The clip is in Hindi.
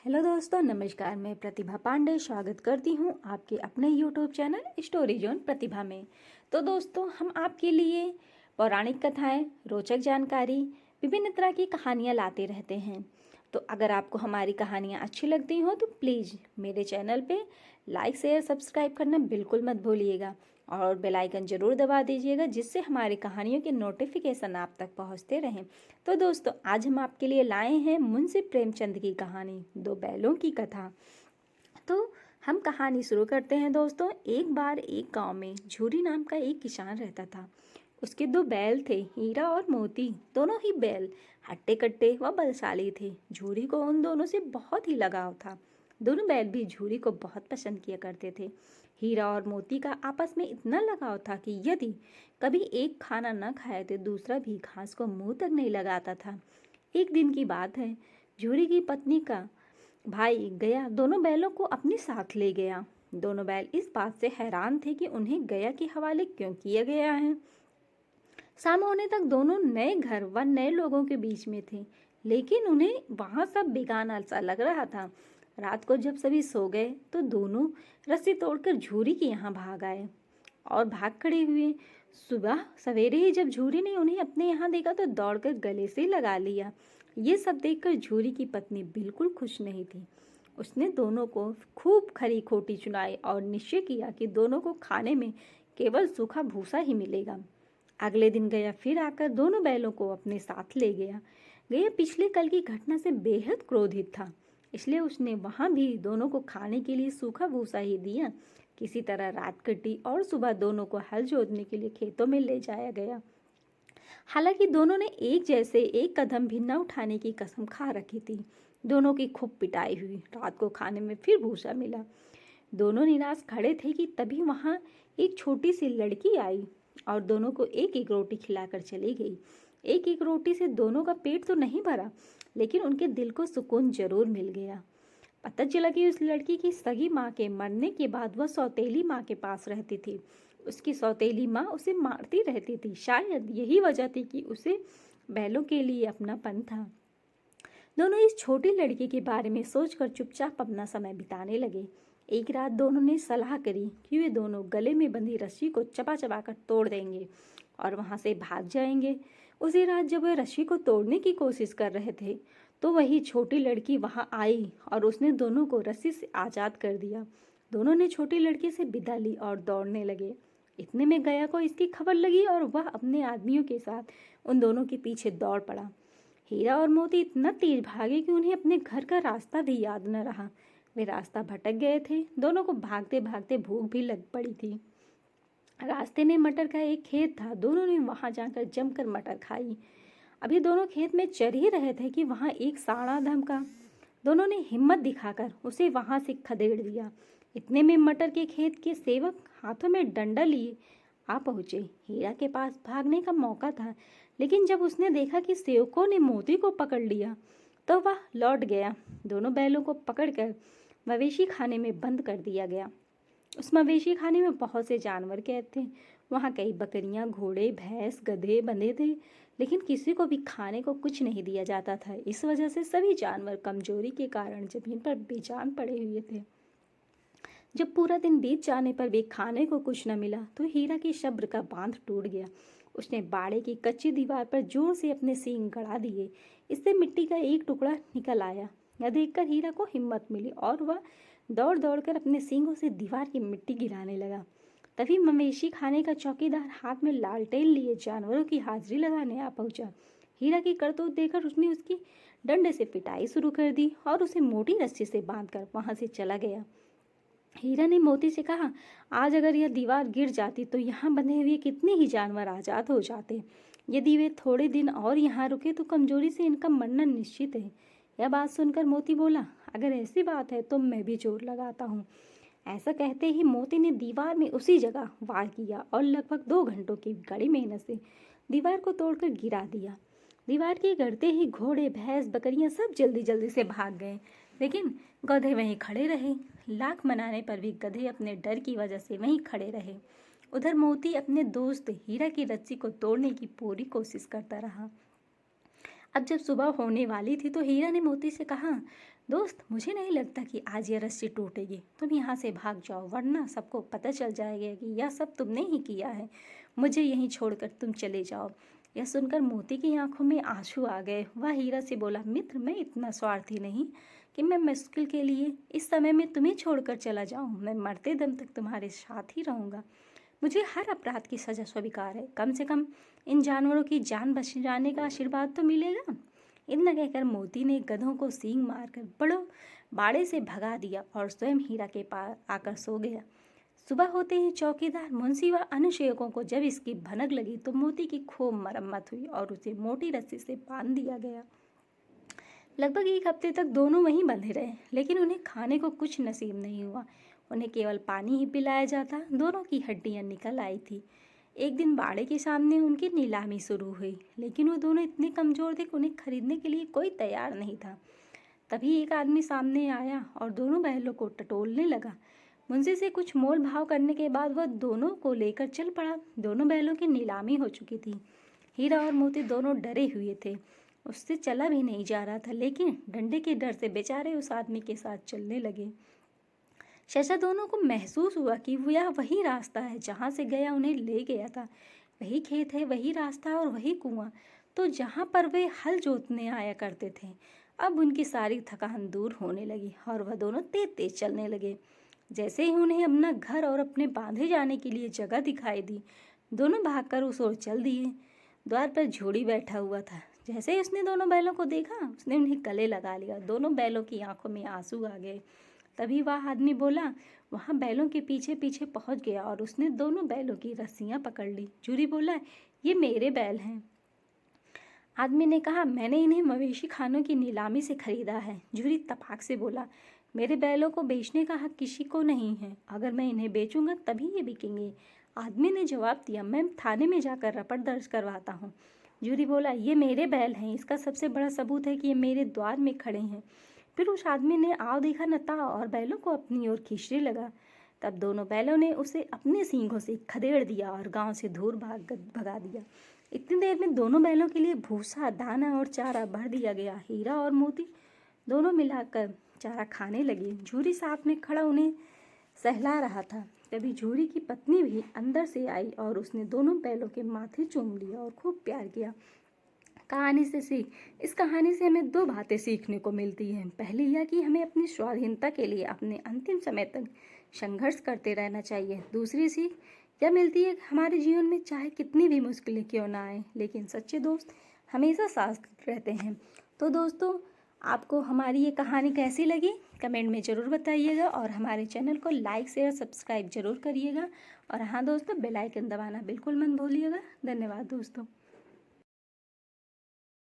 हेलो दोस्तों, नमस्कार। मैं प्रतिभा पांडे स्वागत करती हूँ आपके अपने यूट्यूब चैनल स्टोरी जोन प्रतिभा में। तो दोस्तों, हम आपके लिए पौराणिक कथाएं, रोचक जानकारी, विभिन्न तरह की कहानियाँ लाते रहते हैं। तो अगर आपको हमारी कहानियाँ अच्छी लगती हो तो प्लीज़ मेरे चैनल पे लाइक शेयर सब्सक्राइब करना बिल्कुल मत भूलिएगा और बेल आइकन ज़रूर दबा दीजिएगा, जिससे हमारी कहानियों के नोटिफिकेशन आप तक पहुंचते रहें। तो दोस्तों, आज हम आपके लिए लाए हैं मुंशी प्रेमचंद की कहानी दो बैलों की कथा। तो हम कहानी शुरू करते हैं दोस्तों। एक बार एक गांव में झूरी नाम का एक किसान रहता था। उसके दो बैल थे, हीरा और मोती। दोनों ही बैल हट्टे कट्टे व बलशाली थे। झूरी को उन दोनों से बहुत ही लगाव था। दोनों बैल भी झूरी को बहुत पसंद किया करते थे। हीरा और मोती का आपस में इतना लगाव था कि यदि कभी एक खाना न खाए तो दूसरा भी घास को मुंह तक नहीं लगाता था। एक दिन की बात है, झूरी की पत्नी का भाई गया दोनों बैलों को अपने साथ ले गया। दोनों बैल इस बात से हैरान थे कि उन्हें गया के हवाले क्यों किया गया है। शाम होने तक दोनों नए घर व नए लोगों के बीच में थे, लेकिन उन्हें वहां सब बेगाना सा लग रहा था। रात को जब सभी सो गए तो दोनों रस्सी तोड़कर झूरी के यहाँ भाग आए और भाग खड़े हुए। सुबह सवेरे ही जब झूरी ने उन्हें अपने यहाँ देखा तो दौड़कर गले से लगा लिया। ये सब देखकर झूरी की पत्नी बिल्कुल खुश नहीं थी। उसने दोनों को खूब खरी खोटी चुनाई और निश्चय किया कि दोनों को खाने में केवल सूखा भूसा ही मिलेगा। अगले दिन गया फिर आकर दोनों बैलों को अपने साथ ले गया। गया पिछले कल की घटना से बेहद क्रोधित था, इसलिए उसने वहां भी दोनों को खाने के लिए सूखा भूसा ही दिया। किसी तरह रात कटी और सुबह दोनों को हल जोतने के लिए खेतों में ले जाया गया। हालांकि दोनों ने एक जैसे एक कदम भी न उठाने की कसम खा रखी थी। दोनों की खूब पिटाई हुई। रात को खाने में फिर भूसा मिला। दोनों निराश खड़े थे कि तभी वहां एक छोटी सी लड़की आई और दोनों को एक एक रोटी खिलाकर चली गई। एक एक रोटी से दोनों का पेट तो नहीं भरा, लेकिन उनके दिल को सुकून जरूर मिल गया। पता चला कि उस लड़की की सगी माँ के मरने के बाद वह सौतेली माँ के पास रहती थी। उसकी सौतेली माँ उसे मारती रहती थी। शायद यही वजह थी कि उसे बैलों के लिए अपनापन था। दोनों इस छोटी लड़की के बारे में सोचकर चुपचाप अपना समय बिताने लगे। एक रात दोनों ने सलाह करी कि वे दोनों गले में बंधी रस्सी को चबा चबा कर तोड़ देंगे और वहां से भाग जाएंगे। उसी रात जब वे रस्सी को तोड़ने की कोशिश कर रहे थे तो वही छोटी लड़की वहां आई और उसने दोनों को रस्सी से आजाद कर दिया। दोनों ने छोटी लड़की से विदा ली और दौड़ने लगे। इतने में गया को इसकी खबर लगी और वह अपने आदमियों के साथ उन दोनों के पीछे दौड़ पड़ा। हीरा और मोती इतना तेज भागे कि उन्हें अपने घर का रास्ता भी याद न रहा। वे रास्ता भटक गए थे। दोनों को भागते भागते भूख भी लग पड़ी थी। रास्ते में मटर का एक खेत था। दोनों ने वहां जाकर जमकर मटर खाई। अभी दोनों खेत में चर ही रहे थे कि वहां एक साड़ा धमका। दोनों ने हिम्मत दिखाकर उसे वहां से खदेड़ दिया। इतने में मटर के खेत के सेवक हाथों में डंडा लिए आ पहुंचे। हीरा के पास भागने का मौका था, लेकिन जब उसने देखा कि सेवकों ने मोती को पकड़ लिया तो वह लौट गया। दोनों बैलों को पकड़कर मवेशी खाने में बंद कर दिया गया। उस मवेशी खाने में बहुत से जानवर कैद थे। वहाँ कई बकरियां, घोड़े, भैंस, गधे बंधे थे, लेकिन किसी को भी खाने को कुछ नहीं दिया जाता था। इस वजह से सभी जानवर कमजोरी के कारण जमीन पर बेजान पड़े हुए थे। जब पूरा दिन बीत जाने पर भी खाने को कुछ न मिला तो हीरा की सब्र का बांध टूट गया। उसने बाड़े की कच्ची दीवार पर जोर से अपने सींग गड़ा दिए। इससे मिट्टी का एक टुकड़ा निकल आया। यह देखकर हीरा को हिम्मत मिली और वह दौड़ दौड़कर अपने सींगों से दीवार की मिट्टी गिराने लगा। तभी मवेशी खाने का चौकीदार हाथ में लालटेन लिए जानवरों की हाजिरी लगाने आ पहुंचा। हीरा की करतूत देखकर उसने उसकी डंडे से पिटाई शुरू कर दी और उसे मोटी रस्सी से बांधकर वहां से चला गया। हीरा ने मोती से कहा, आज अगर यह दीवार गिर जाती तो यहाँ बंधे हुए कितने ही जानवर आजाद हो जाते। यदि वे थोड़े दिन और यहाँ रुके तो कमजोरी से इनका मरना निश्चित है। यह बात सुनकर मोती बोला, अगर ऐसी बात है तो मैं भी जोर लगाता हूँ। ऐसा कहते ही मोती ने दीवार में उसी जगह वार किया और लगभग 2 घंटों की कड़ी मेहनत से दीवार को तोड़कर गिरा दिया। दीवार के गिरते ही घोड़े, भैंस, बकरियां सब जल्दी जल्दी से भाग गए, लेकिन गधे वहीं खड़े रहे। लाख मनाने पर भी गधे अपने डर की वजह से वहीं खड़े रहे। उधर मोती अपने दोस्त हीरा की रस्सी को तोड़ने की पूरी कोशिश करता रहा। अब जब सुबह होने वाली थी तो हीरा ने मोती से कहा, दोस्त, मुझे नहीं लगता कि आज ये रस्सी टूटेगी। तुम यहाँ से भाग जाओ, वरना सबको पता चल जाएगा कि यह सब तुमने ही किया है। मुझे यहीं छोड़कर तुम चले जाओ। यह सुनकर मोती की आंखों में आंसू आ गए। वह हीरा से बोला, मित्र, मैं इतना स्वार्थी नहीं कि मैं मुश्किल के लिए इस समय में तुम्हें छोड़कर चला जाऊं। मैं मरते दम तक तुम्हारे साथ ही रहूंगा। मुझे हर अपराध की सजा स्वीकार है। कम से कम इन जानवरों की जान बच जाने का आशीर्वाद तो मिलेगा। इतना कहकर मोती ने गधों को सींग मारकर बड़ो बाड़े से भगा दिया और स्वयं हीरा के पास आकर सो गया। सुबह होते ही चौकीदार, मुंशी व अनुसेवकों को जब इसकी भनक लगी तो मोती की खूब मरम्मत हुई और उसे मोटी रस्सी से बांध दिया गया। लगभग एक हफ्ते तक दोनों वहीं बंधे रहे, लेकिन उन्हें खाने को कुछ नसीब नहीं हुआ। उन्हें केवल पानी ही पिलाया जाता। दोनों की हड्डियां निकल आई थी। एक दिन बाड़े के सामने उनकी नीलामी शुरू हुई, लेकिन वो दोनों इतने कमजोर थे कि उन्हें खरीदने के लिए कोई तैयार नहीं था। तभी एक आदमी सामने आया और दोनों बैलों को टटोलने लगा। मुंशी से कुछ मोल भाव करने के बाद वह दोनों को लेकर चल पड़ा। दोनों बैलों की नीलामी हो चुकी थी। हीरा और मोती दोनों डरे हुए थे। उससे चला भी नहीं जा रहा था, लेकिन डंडे के डर से बेचारे उस आदमी के साथ चलने लगे। सहसा दोनों को महसूस हुआ कि यह वही रास्ता है जहाँ से गया उन्हें ले गया था। वही खेत है, वही रास्ता और वही कुआं, तो जहाँ पर वे हल जोतने आया करते थे। अब उनकी सारी थकान दूर होने लगी और वह दोनों तेज तेज चलने लगे। जैसे ही उन्हें अपना घर और अपने बांधे जाने के लिए जगह दिखाई दी, दोनों भागकर उस ओर चल दिए। द्वार पर झोड़ी बैठा हुआ था। जैसे ही उसने दोनों बैलों को देखा, उसने उन्हें गले लगा लिया। दोनों बैलों की आंखों में आंसू आ गए। तभी वह आदमी बोला, वहां बैलों के पीछे पीछे पहुंच गया और उसने दोनों बैलों की रस्सियां पकड़ ली। झूरी बोला, ये मेरे बैल हैं। आदमी ने कहा, मैंने इन्हें मवेशी खानों की नीलामी से खरीदा है। झूरी तपाक से बोला, मेरे बैलों को बेचने का हक किसी को नहीं है। अगर मैं इन्हें बेचूंगा तभी ये बिकेंगे। आदमी ने जवाब दिया, मैं थाने में जाकर रपट दर्ज करवाता हूँ। झूरी बोला, ये मेरे बैल हैं। इसका सबसे बड़ा सबूत है कि ये मेरे द्वार में खड़े हैं। फिर उस आदमी ने आव देखा न था और बैलों को अपनी ओर खींचने लगा। तब दोनों बैलों ने उसे अपने सींगों से खदेड़ दिया और गांव से दूर भगा दिया। इतनी देर में दोनों बैलों के लिए भूसा, दाना और चारा भर दिया गया। हीरा और मोती दोनों मिलाकर चारा खाने लगे। झूरी साथ में खड़ा उन्हें सहला रहा था। तभी झूरी की पत्नी भी अंदर से आई और उसने दोनों बैलों के माथे चूम लिया और खूब प्यार किया। इस कहानी से हमें दो बातें सीखने को मिलती हैं। पहली यह कि हमें अपनी स्वाधीनता के लिए अपने अंतिम समय तक संघर्ष करते रहना चाहिए। दूसरी सीख यह मिलती है कि हमारे जीवन में चाहे कितनी भी मुश्किलें क्यों ना आए, लेकिन सच्चे दोस्त हमेशा साथ रहते हैं। तो दोस्तों, आपको हमारी ये कहानी कैसी लगी कमेंट में ज़रूर बताइएगा और हमारे चैनल को लाइक शेयर सब्सक्राइब जरूर करिएगा। और हाँ दोस्तों, बेल आइकन दबाना बिल्कुल मत भूलिएगा। धन्यवाद दोस्तों।